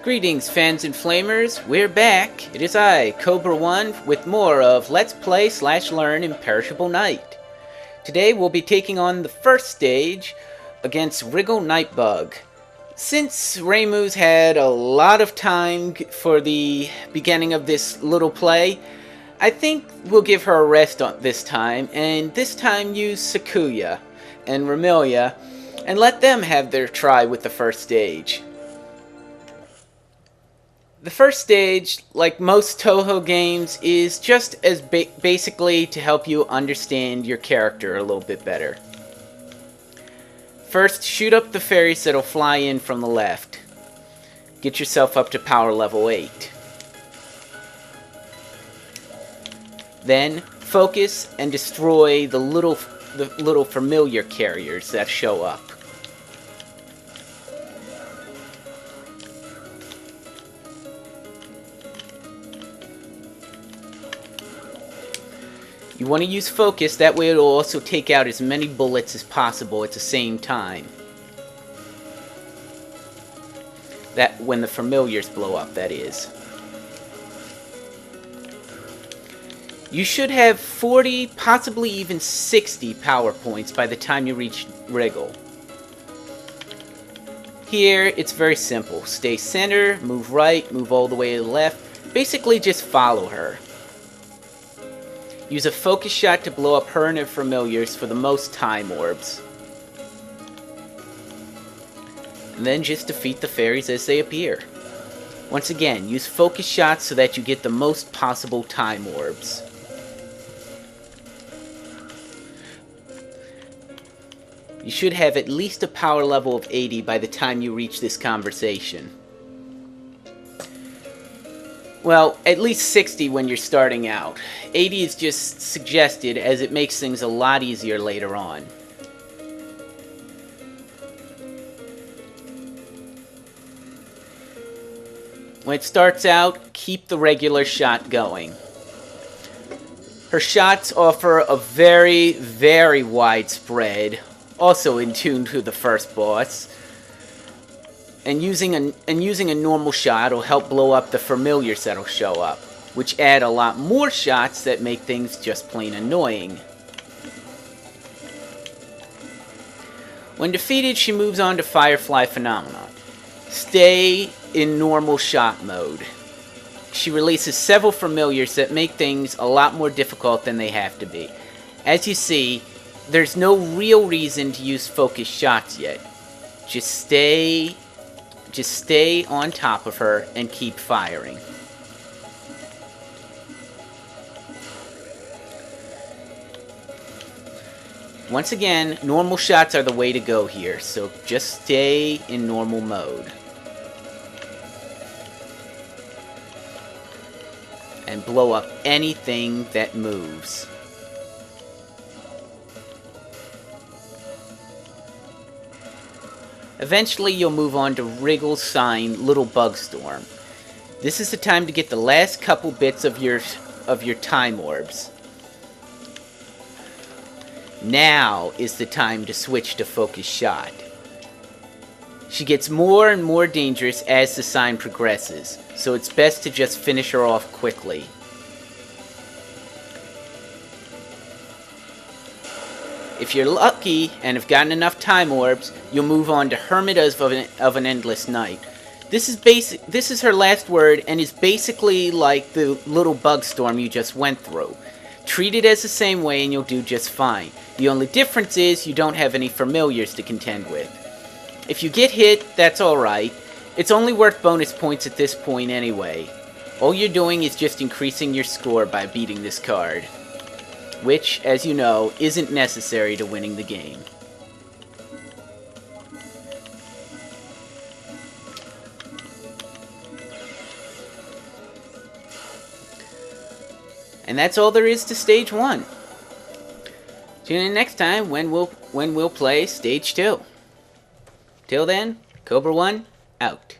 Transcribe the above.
Greetings, fans and flamers. We're back. It is I, Cobra One, with more of Let's Play / Learn Imperishable Night. Today we'll be taking on the first stage against Wriggle Nightbug. Since Raymu's had a lot of time for the beginning of this little play, I think we'll give her a rest on this time, and this time use Sakuya and Ramilia, and let them have their try with the first stage. The first stage, like most Toho games, is just as basically to help you understand your character a little bit better. First, shoot up the fairies that'll fly in from the left. Get yourself up to power level 8. Then, focus and destroy the little familiar carriers that show up. You want to use focus, that way it'll also take out as many bullets as possible at the same time. That when the familiars blow up, that is. You should have 40, possibly even 60 power points by the time you reach Wriggle. Here, it's very simple. Stay center, move right, move all the way to the left. Basically, just follow her. Use a focus shot to blow up her and her familiars for the most time orbs. And then just defeat the fairies as they appear. Once again, use focus shots so that you get the most possible time orbs. You should have at least a power level of 80 by the time you reach this conversation. Well, at least 60 when you're starting out. 80 is just suggested as it makes things a lot easier later on. When it starts out, keep the regular shot going. Her shots offer a very, very wide spread, also in tune to the first boss. And using a normal shot will help blow up the familiars that'll show up, which add a lot more shots that make things just plain annoying. When defeated, she moves on to Firefly Phenomenon. Stay in normal shot mode. She releases several familiars that make things a lot more difficult than they have to be. As you see, there's no real reason to use focus shots yet. Just stay on top of her and keep firing. Once again, normal shots are the way to go here, so just stay in normal mode. And blow up anything that moves. Eventually, you'll move on to Wriggle's sign, Little Bug Storm. This is the time to get the last couple bits of your time orbs. Now is the time to switch to focus shot. She gets more and more dangerous as the sign progresses, so it's best to just finish her off quickly. If you're lucky and have gotten enough time orbs, you'll move on to Hermit of an Endless Night. This is her last word and is basically like the little bug storm you just went through. Treat it as the same way and you'll do just fine. The only difference is you don't have any familiars to contend with. If you get hit, that's alright. It's only worth bonus points at this point anyway. All you're doing is just increasing your score by beating this card, which, as you know, isn't necessary to winning the game. And that's all there is to Stage 1. Tune in next time when we'll play Stage 2. Till then, Cobra One, out.